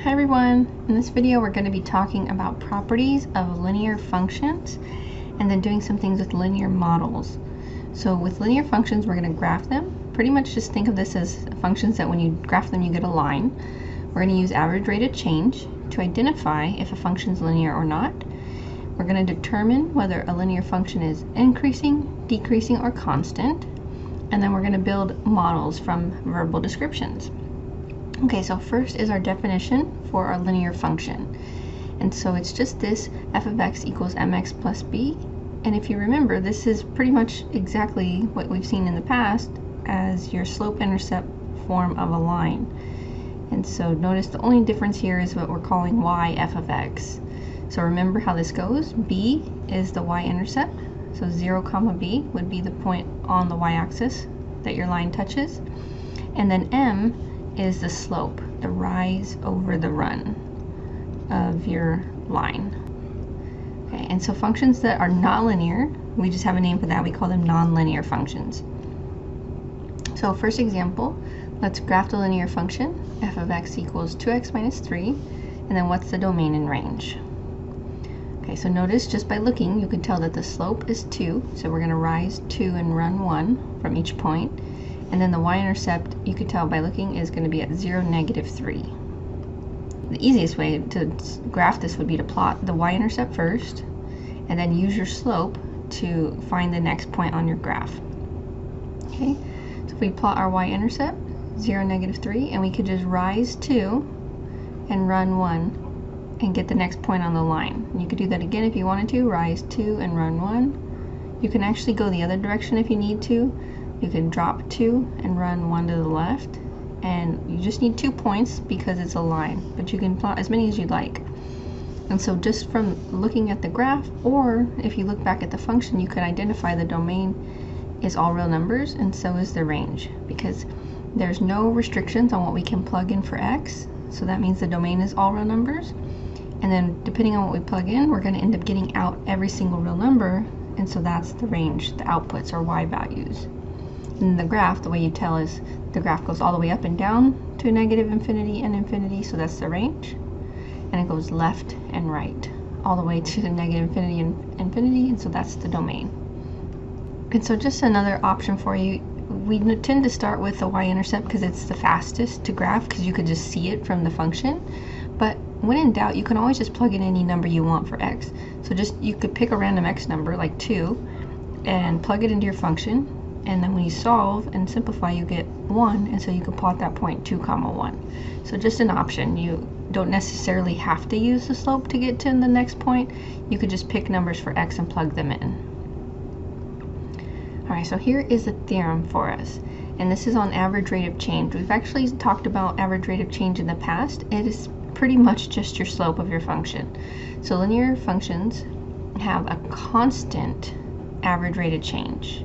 Hi everyone! In this video we're going to be talking about properties of linear functions and then doing some things with linear models. So with linear functions we're going to graph them. Pretty much just think of this as functions that when you graph them you get a line. We're going to use average rate of change to identify if a function is linear or not. We're going to determine whether a linear function is increasing, decreasing, or constant. And then we're going to build models from verbal descriptions. Okay, so first is our definition for our linear function. And so it's just this, f of x equals mx plus b. And if you remember, this is pretty much exactly what we've seen in the past as your slope-intercept form of a line. And so notice the only difference here is what we're calling y f of x. So remember how this goes. B is the y-intercept. So 0, b would be the point on the y-axis that your line touches. And then m is the slope, the rise over the run of your line. Okay, and so functions that are not linear, we just have a name for that, we call them nonlinear functions. So first example, let's graph the linear function, f of x equals 2x minus 3, and then what's the domain and range? Okay, so notice just by looking, you can tell that the slope is 2, so we're going to rise 2 and run 1 from each point. And then the y-intercept, you could tell by looking, is going to be at 0, negative 3. The easiest way to graph this would be to plot the y-intercept first, and then use your slope to find the next point on your graph. Okay, so if we plot our y-intercept, 0, negative 3, and we could just rise 2 and run 1 and get the next point on the line. And you could do that again if you wanted to, rise 2 and run 1. You can actually go the other direction if you need to. You can drop 2 and run 1 to the left, and you just need 2 points because it's a line, but you can plot as many as you'd like. And so just from looking at the graph, or if you look back at the function, you could identify the domain is all real numbers, and so is the range, because there's no restrictions on what we can plug in for x, so that means the domain is all real numbers. And then depending on what we plug in, we're going to end up getting out every single real number, and so that's the range, the outputs, or y values. In the graph, the way you tell is the graph goes all the way up and down to negative infinity and infinity, so that's the range. And it goes left and right, all the way to the negative infinity and infinity, and so that's the domain. And so just another option for you, we tend to start with the y-intercept because it's the fastest to graph because you could just see it from the function. But when in doubt, you can always just plug in any number you want for x. So just, you could pick a random x number, like 2, and plug it into your function. And then when you solve and simplify, you get 1, and so you can plot that point 2, 1. So just an option. You don't necessarily have to use the slope to get to the next point. You could just pick numbers for x and plug them in. Alright, so here is a theorem for us, and this is on average rate of change. We've actually talked about average rate of change in the past. It is pretty much just your slope of your function. So linear functions have a constant average rate of change.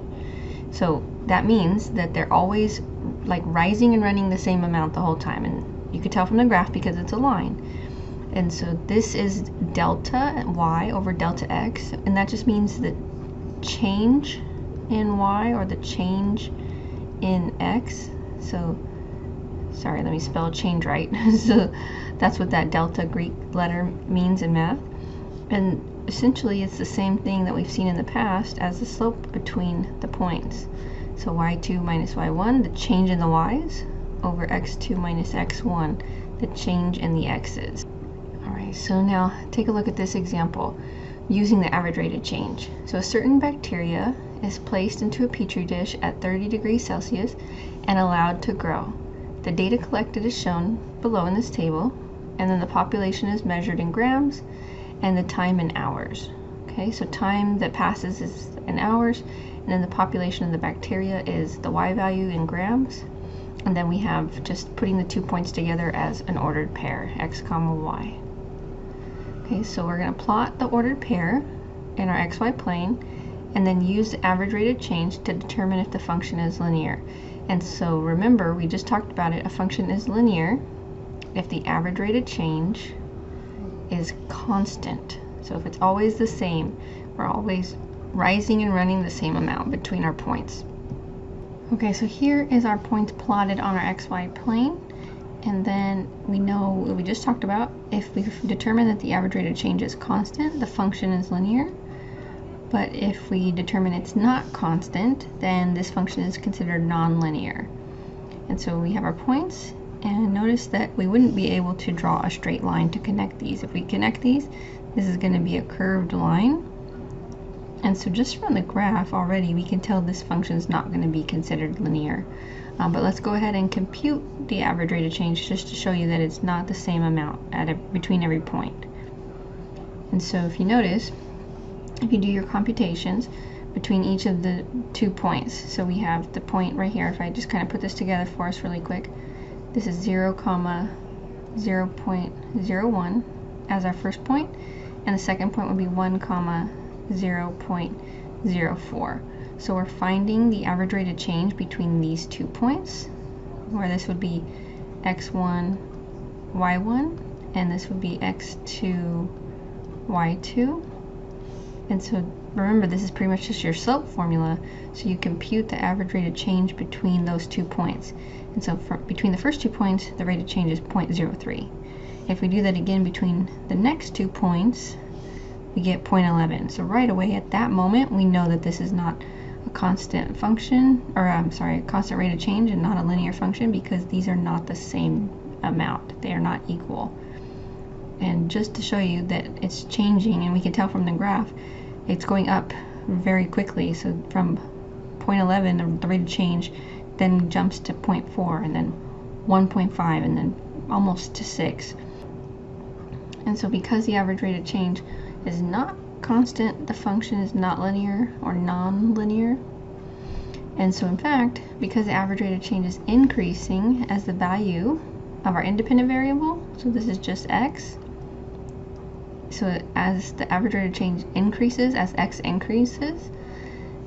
So that means that they're always like rising and running the same amount the whole time, and you could tell from the graph because it's a line. And so this is delta y over delta x, and that just means that change in y, or the change in x. So sorry, let me spell change right. So that's what that delta Greek letter means in math. And essentially it's the same thing that we've seen in the past as the slope between the points. So y2 minus y1, the change in the y's, over x2 minus x1, the change in the x's. Alright, so now take a look at this example using the average rate of change. So a certain bacteria is placed into a petri dish at 30 degrees Celsius and allowed to grow. The data collected is shown below in this table, and then the population is measured in grams and the time in hours. Okay, so time that passes is in hours, and then the population of the bacteria is the y value in grams, and then we have just putting the 2 points together as an ordered pair, x, y. Okay, so we're going to plot the ordered pair in our xy plane, and then use the average rate of change to determine if the function is linear. And so remember, we just talked about it, a function is linear if the average rate of change is constant. So if it's always the same, we're always rising and running the same amount between our points. Okay, so here is our points plotted on our xy plane, And then we know what we just talked about. If we determine that the average rate of change is constant, the function is linear. But if we determine it's not constant, then this function is considered nonlinear. And so we have our points, and notice that we wouldn't be able to draw a straight line to connect these. If we connect these, this is going to be a curved line. And so just from the graph already, we can tell this function is not going to be considered linear. But let's go ahead and compute the average rate of change just to show you that it's not the same amount between every point. And so if you notice, if you do your computations between each of the 2 points, so we have the point right here. If I just kind of put this together for us really quick, this is 0,0.01 as our first point, and the second point would be 1,0.04. So we're finding the average rate of change between these 2 points, where this would be x1, y1, and this would be x2, y2. And so remember, this is pretty much just your slope formula, so you compute the average rate of change between those 2 points. And so between the first 2 points, the rate of change is 0.03. If we do that again between the next 2 points, we get 0.11. So right away at that moment, we know that this is not a constant function, or a constant rate of change and not a linear function, because these are not the same amount. They are not equal. And just to show you that it's changing, and we can tell from the graph, it's going up very quickly. So from 0.11, the rate of change then jumps to 0.4, and then 1.5, and then almost to 6. And so because the average rate of change is not constant, the function is not linear or non-linear. And so in fact, because the average rate of change is increasing as the value of our independent variable, so this is just x, so as the average rate of change increases, as x increases,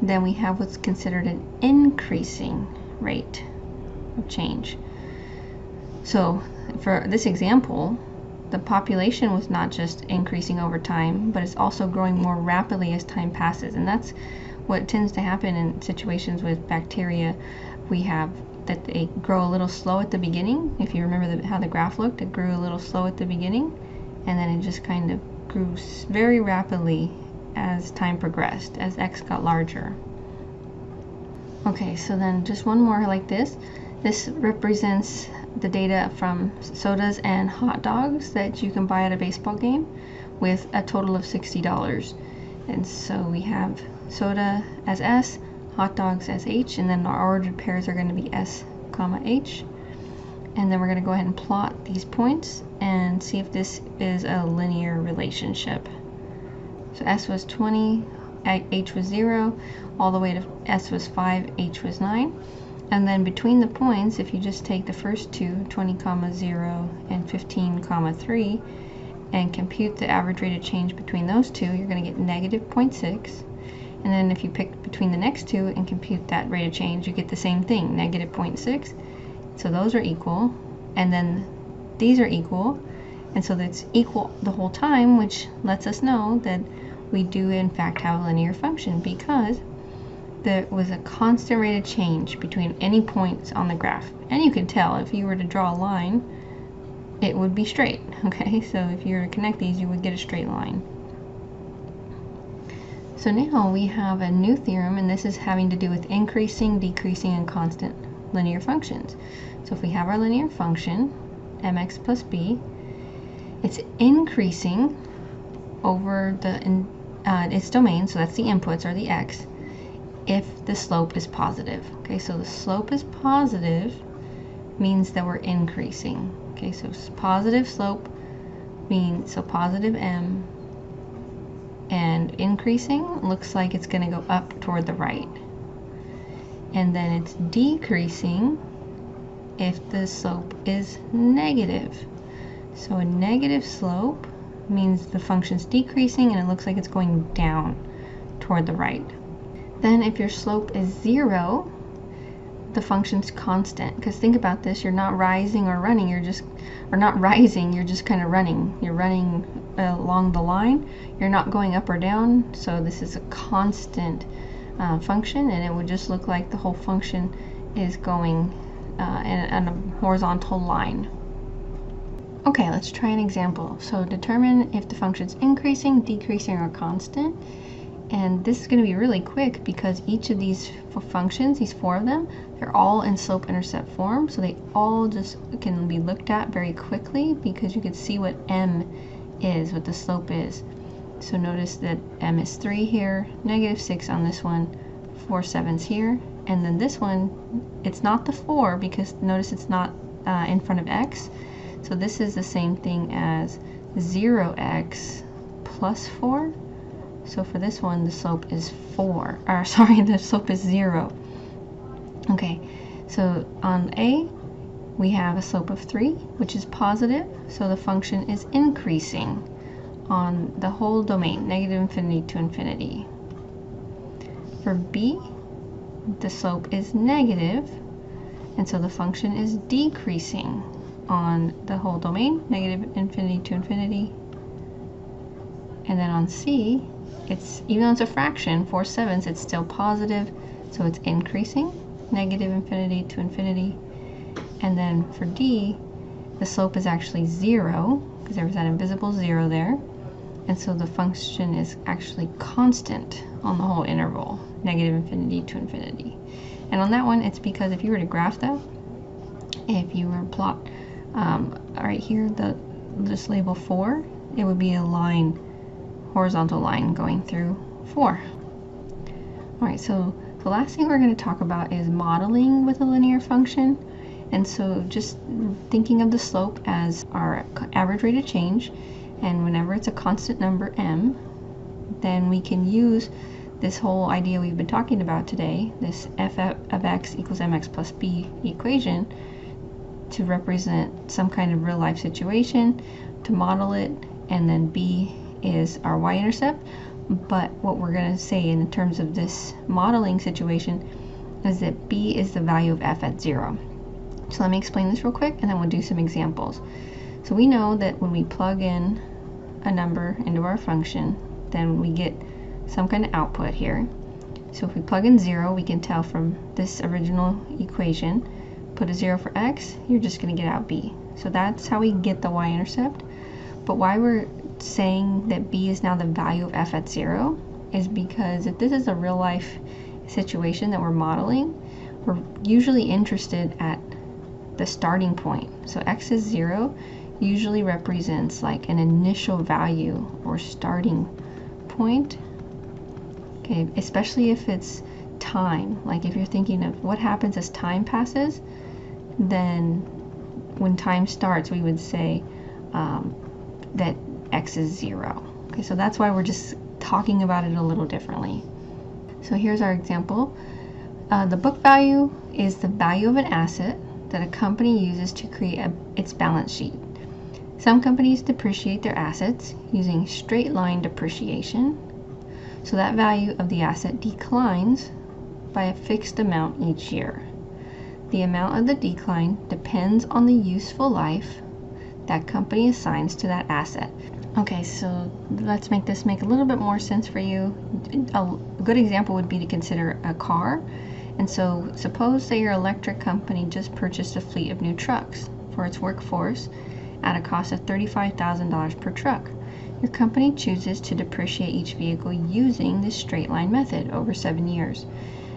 then we have what's considered an increasing rate of change. So for this example, the population was not just increasing over time, but it's also growing more rapidly as time passes. And that's what tends to happen in situations with bacteria. We have that they grow a little slow at the beginning. If you remember how the graph looked, it grew a little slow at the beginning, and then it just kind of grew very rapidly as time progressed, as x got larger. Okay, so then just one more like this. This represents the data from sodas and hot dogs that you can buy at a baseball game, with a total of $60. And so we have soda as S, hot dogs as H, and then our ordered pairs are going to be S, H. And then we're going to go ahead and plot these points and see if this is a linear relationship. So S was 20, H was 0, all the way to S was 5, H was 9. And then between the points, if you just take the first two, 20, 0 and 15, 3, and compute the average rate of change between those two, you're going to get negative 0.6. And then if you pick between the next two and compute that rate of change, you get the same thing, negative 0.6. So those are equal, and then these are equal, and so that's equal the whole time, which lets us know that we do in fact have a linear function, because there was a constant rate of change between any points on the graph. And you can tell if you were to draw a line, it would be straight, okay? So if you were to connect these, you would get a straight line. So now we have a new theorem, and this is having to do with increasing, decreasing, and constant linear functions. So if we have our linear function, mx plus b, it's increasing over its domain, so that's the inputs, or the x, if the slope is positive. Okay, so the slope is positive means that we're increasing. Okay, so positive slope means, so positive m, and increasing looks like it's going to go up toward the right. And then it's decreasing if the slope is negative. So a negative slope means the function's decreasing and it looks like it's going down toward the right. Then if your slope is 0, the function's constant. Because think about this, you're not rising or running, you're just kind of running. You're running along the line, you're not going up or down, so this is a constant function, and it would just look like the whole function is going in a horizontal line. Okay, let's try an example. So determine if the function's increasing, decreasing, or constant. And this is going to be really quick because each of these functions, these 4 of them, they're all in slope-intercept form. So they all just can be looked at very quickly because you can see what m is, what the slope is. So notice that m is 3 here, -6 on this one, 4 7s here. And then this one, it's not the 4 because notice it's not in front of x. So this is the same thing as 0x plus 4. So for this one, the slope is 4. Or sorry, the slope is 0. Okay, so on A, we have a slope of 3, which is positive. So the function is increasing on the whole domain, -infinity to infinity. For B, the slope is negative, and so the function is decreasing on the whole domain, -infinity to infinity. And then on C, it's, even though it's a fraction, 4 7s, it's still positive, so it's increasing, -infinity to infinity. And then for D, the slope is actually 0, because there was that invisible 0 there. And so the function is actually constant on the whole interval, -infinity to infinity. And on that one, it's because if you were to graph that, if you were to plot right here, just label 4, it would be a line, horizontal line going through 4. All right, so the last thing we're going to talk about is modeling with a linear function. And so just thinking of the slope as our average rate of change, and whenever it's a constant number m, then we can use this whole idea we've been talking about today, this f of x equals mx plus b equation, to represent some kind of real life situation, to model it, and then b is our y-intercept. But what we're going to say in terms of this modeling situation is that b is the value of f at 0. So let me explain this real quick, and then we'll do some examples. So we know that when we plug in a number into our function, then we get some kind of output here. So if we plug in 0, we can tell from this original equation, put a 0 for x, you're just going to get out b. So that's how we get the y-intercept. But why we're saying that b is now the value of f at 0 is because if this is a real life situation that we're modeling, we're usually interested at the starting point. So x is 0 usually represents like an initial value or starting point. Okay, especially if it's time. Like if you're thinking of what happens as time passes, then when time starts, we would say that x is 0. Okay, so that's why we're just talking about it a little differently. So here's our example. The book value is the value of an asset that a company uses to create its balance sheet. Some companies depreciate their assets using straight line depreciation, so that value of the asset declines by a fixed amount each year. The amount of the decline depends on the useful life that company assigns to that asset. Okay, so let's make this make a little bit more sense for you. A good example would be to consider a car. And so suppose that your electric company just purchased a fleet of new trucks for its workforce at a cost of $35,000 per truck. Your company chooses to depreciate each vehicle using this straight line method over 7 years.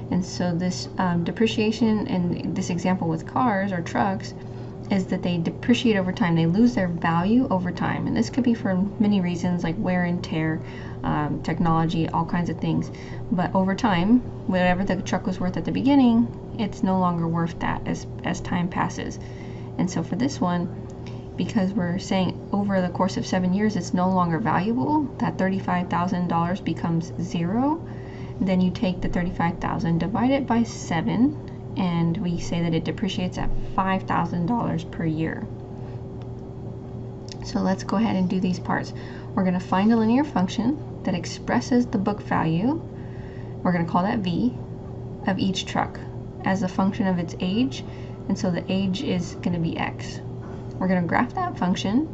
And so this depreciation in this example with cars or trucks is that they depreciate over time. They lose their value over time. And this could be for many reasons like wear and tear, technology, all kinds of things. But over time, whatever the truck was worth at the beginning, it's no longer worth that as time passes. And so for this one, because we're saying over the course of 7 years it's no longer valuable, that $35,000 becomes 0, then you take the $35,000, divide it by 7, and we say that it depreciates at $5,000 per year. So let's go ahead and do these parts. We're going to find a linear function that expresses the book value, we're going to call that v, of each truck as a function of its age, and so the age is going to be x. We're going to graph that function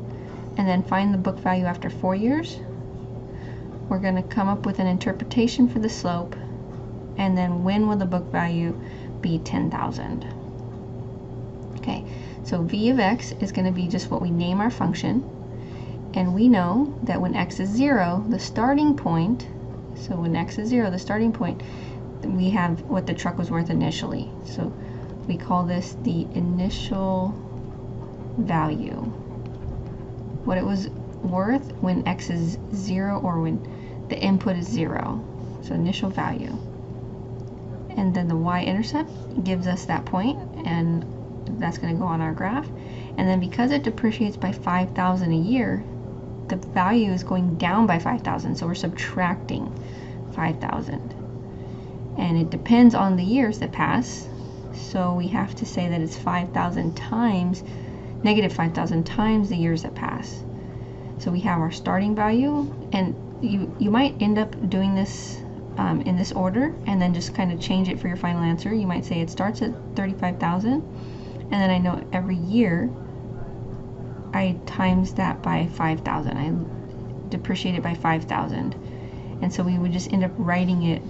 and then find the book value after 4 years. We're going to come up with an interpretation for the slope, and then when will the book value be 10,000. Okay, So v of x is going to be just what we name our function. And we know that when x is 0, the starting point, so when x is 0, the starting point, we have what the truck was worth initially. So we call this the initial value. What it was worth when x is 0 or when the input is 0. So initial value. And then the y-intercept gives us that point, and that's going to go on our graph. And then because it depreciates by 5,000 a year, the value is going down by 5,000, so we're subtracting 5,000. And it depends on the years that pass, so we have to say that it's 5,000 times, negative 5,000 times the years that pass. So we have our starting value, and you might end up doing this in this order, and then just kind of change it for your final answer. You might say it starts at 35,000, and then I know every year I times that by 5,000. I depreciate it by 5,000. And so we would just end up writing it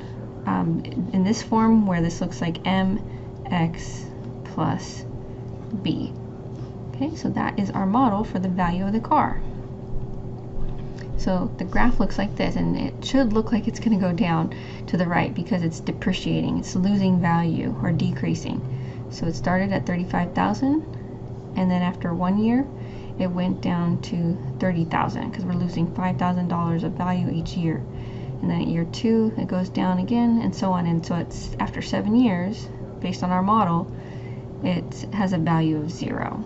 in this form, where this looks like mx plus b. Okay, so that is our model for the value of the car. So the graph looks like this, and it should look like it's going to go down to the right because it's depreciating. It's losing value or decreasing. So it started at 35,000, and then after 1 year, it went down to 30,000 because we're losing $5,000 of value each year. And then at year 2, it goes down again, and so on. And so it's after 7 years, based on our model, it has a value of 0.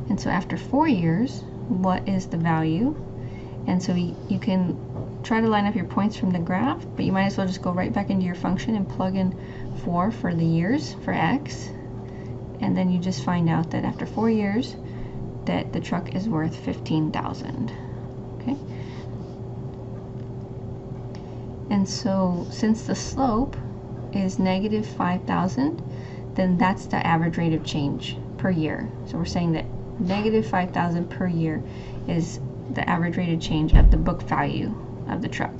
And so after 4 years, what is the value? And so you can try to line up your points from the graph, but you might as well just go right back into your function and plug in 4 for the years for x. And then you just find out that after 4 years, that the truck is worth 15,000. Okay. And so since the slope is negative 5,000, then that's the average rate of change per year. So we're saying that negative 5,000 per year is the average rate of change of the book value of the truck.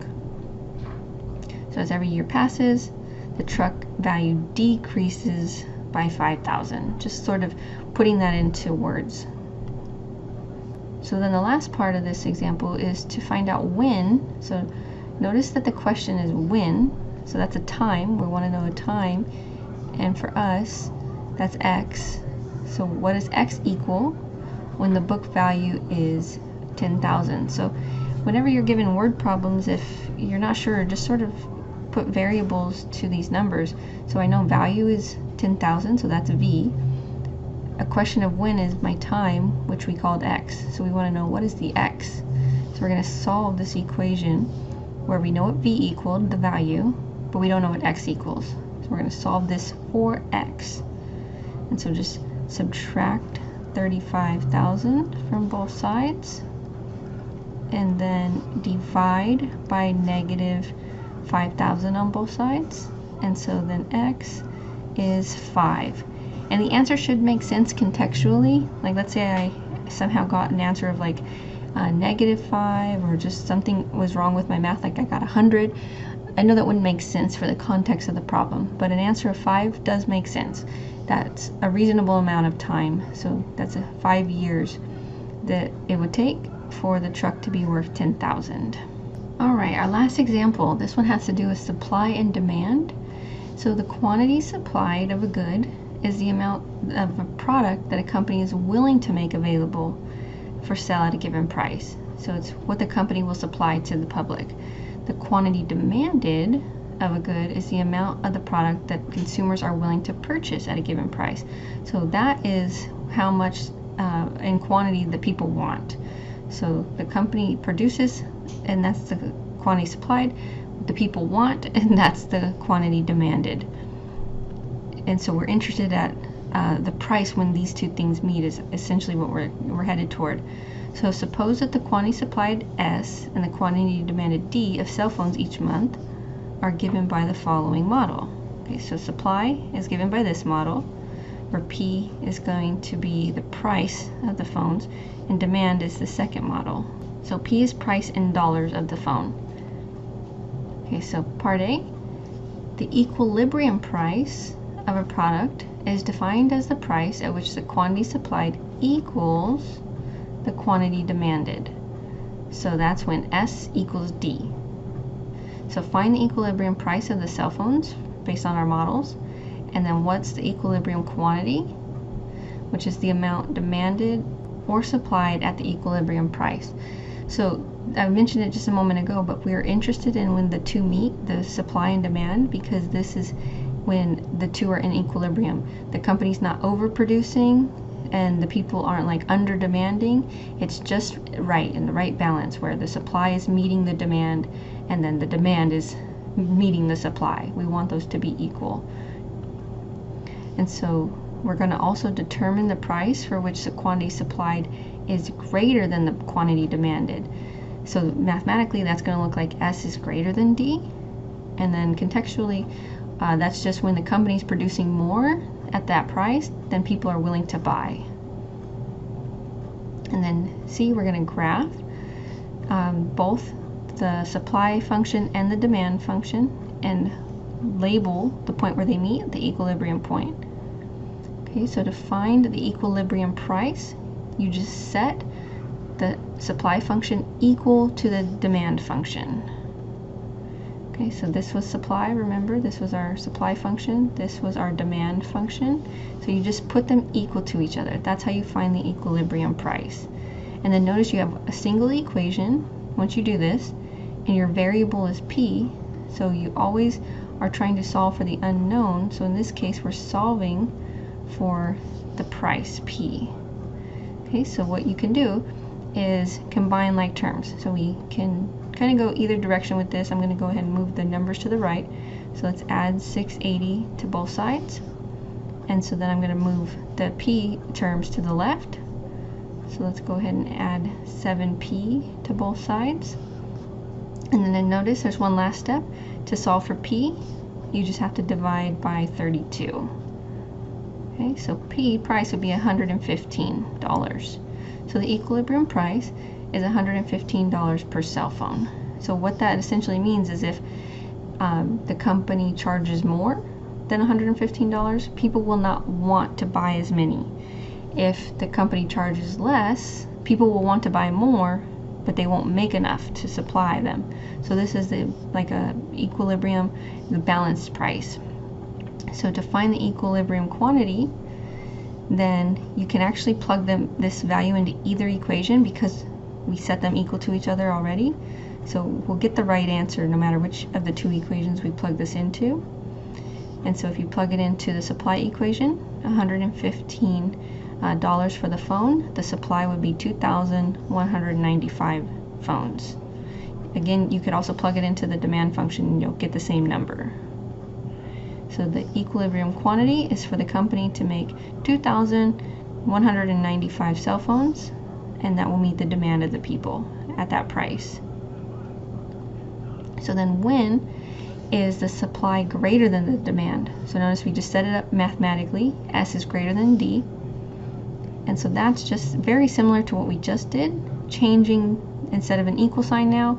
So as every year passes, the truck value decreases by 5,000, just sort of putting that into words. So then the last part of this example is to find out when. So notice that the question is when, so that's a time. We want to know a time, and for us, that's x. So what does x equal when the book value is 10,000? So whenever you're given word problems, if you're not sure, just sort of put variables to these numbers. So I know value is 10,000, so that's v. A question of when is my time, which we called x. So we want to know what is the x. So we're going to solve this equation where we know what v equaled, the value, but we don't know what x equals. So we're going to solve this for x. And so just subtract 35,000 from both sides, and then divide by negative 5,000 on both sides. And so then x is 5. And the answer should make sense contextually. Like, let's say I somehow got an answer of like negative 5, or just something was wrong with my math, like I got 100. I know that wouldn't make sense for the context of the problem, but an answer of 5 does make sense. That's a reasonable amount of time. So that's 5 years that it would take for the truck to be worth 10,000. All right, our last example, this one has to do with supply and demand. So the quantity supplied of a good is the amount of a product that a company is willing to make available for sale at a given price. So it's what the company will supply to the public. The quantity demanded of a good is the amount of the product that consumers are willing to purchase at a given price. So that is how much in quantity the people want. So the company produces, and that's the quantity supplied. The people want, and that's the quantity demanded. And so we're interested at the price when these two things meet is essentially what we're headed toward. So suppose that the quantity supplied S and the quantity demanded D of cell phones each month are given by the following model. Okay, so supply is given by this model, where P is going to be the price of the phones, and demand is the second model. So P is price in dollars of the phone. Okay, so part A, the equilibrium price of a product is defined as the price at which the quantity supplied equals the quantity demanded. So that's when S equals D. So find the equilibrium price of the cell phones based on our models, and then what's the equilibrium quantity, which is the amount demanded or supplied at the equilibrium price. So I mentioned it just a moment ago, but we are interested in when the two meet, the supply and demand, because this is when the two are in equilibrium. The company's not overproducing and the people aren't like under demanding. It's just right, in the right balance, where the supply is meeting the demand and then the demand is meeting the supply. We want those to be equal. And so we're going to also determine the price for which the quantity supplied is greater than the quantity demanded. So mathematically that's going to look like S is greater than D, and then contextually that's just when the company's producing more at that price than people are willing to buy. And then C, we're going to graph both the supply function and the demand function and label the point where they meet, the equilibrium point. Okay, so to find the equilibrium price, you just set the supply function equal to the demand function. Okay, so this was supply, remember, this was our supply function, this was our demand function. So you just put them equal to each other. That's how you find the equilibrium price. And then notice you have a single equation once you do this, and your variable is P, so you always are trying to solve for the unknown. So in this case, we're solving for the price, P. Okay, so what you can do is combine like terms. So we can kind of go either direction with this. I'm going to go ahead and move the numbers to the right. So let's add 680 to both sides. And so then I'm going to move the P terms to the left. So let's go ahead and add 7P to both sides. And then notice there's one last step. To solve for P, you just have to divide by 32. Okay, so P price would be $115. So the equilibrium price is $115 per cell phone. So what that essentially means is if the company charges more than $115, people will not want to buy as many. If the company charges less, people will want to buy more, but they won't make enough to supply them. So this is like a equilibrium, the balanced price. So to find the equilibrium quantity, then you can actually plug this value into either equation because we set them equal to each other already. So we'll get the right answer no matter which of the two equations we plug this into. And so if you plug it into the supply equation, $115 for the phone, the supply would be 2,195 phones. Again, you could also plug it into the demand function and you'll get the same number. So the equilibrium quantity is for the company to make 2,195 cell phones, and that will meet the demand of the people at that price. So then when is the supply greater than the demand? So notice we just set it up mathematically. S is greater than D. And so that's just very similar to what we just did, changing, instead of an equal sign now,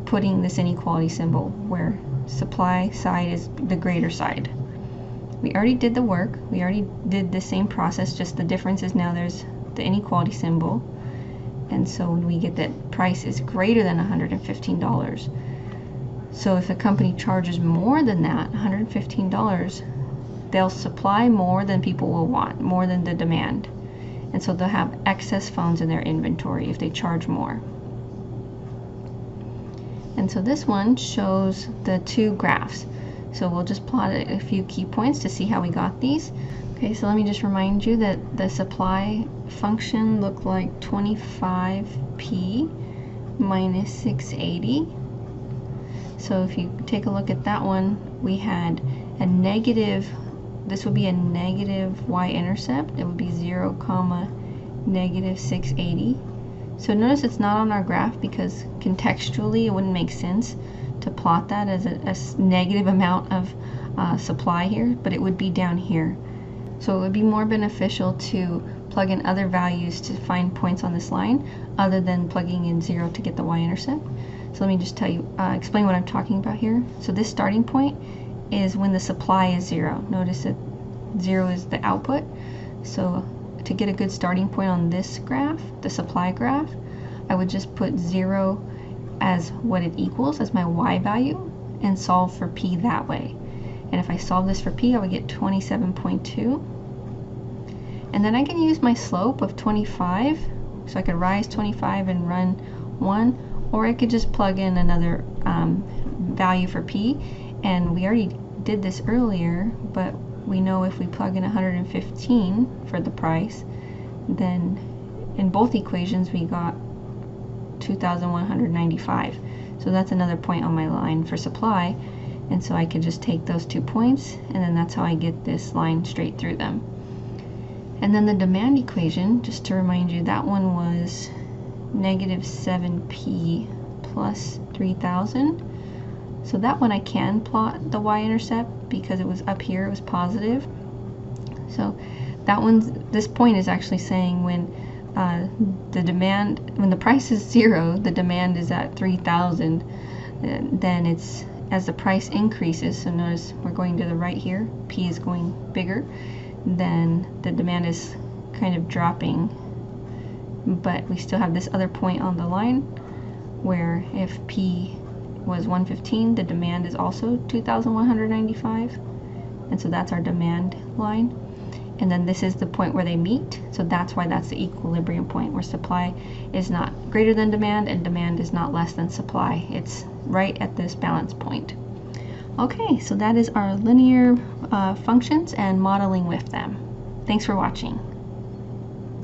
putting this inequality symbol where supply side is the greater side. We already did the work. We already did the same process, just the difference is now there's the inequality symbol. And so when we get that price is greater than $115. So if a company charges more than that, $115, they'll supply more than people will want, more than the demand. And so they'll have excess phones in their inventory if they charge more. And so this one shows the two graphs. So we'll just plot a few key points to see how we got these. Okay, so let me just remind you that the supply function looked like 25p minus 680. So if you take a look at that one, we had a negative, this would be a negative y-intercept. It would be 0, negative 680. So notice it's not on our graph because contextually it wouldn't make sense to plot that as a negative amount of supply here, but it would be down here. So it would be more beneficial to plug in other values to find points on this line other than plugging in 0 to get the y-intercept. So let me just tell you, explain what I'm talking about here. So this starting point is when the supply is 0. Notice that 0 is the output. So to get a good starting point on this graph, the supply graph, I would just put 0 as what it equals, as my y value, and solve for p that way. And if I solve this for p, I would get 27.2. And then I can use my slope of 25, so I could rise 25 and run 1, or I could just plug in another value for p. And we already did this earlier, but we know if we plug in 115 for the price, then in both equations we got 2,195. So that's another point on my line for supply, and so I can just take those 2 points, and then that's how I get this line straight through them. And then the demand equation, just to remind you, that one was negative 7p plus 3,000. So that one I can plot the y-intercept because it was up here, it was positive. So that this point is actually saying when when the price is 0, the demand is at 3,000, then it's, as the price increases, so notice we're going to the right here, p is going bigger, then the demand is kind of dropping, but we still have this other point on the line where if p was 115, the demand is also 2,195, and so that's our demand line. And then this is the point where they meet, so that's why that's the equilibrium point, where supply is not greater than demand and demand is not less than supply. It's right at this balance point. Okay, so that is our linear functions and modeling with them. Thanks for watching.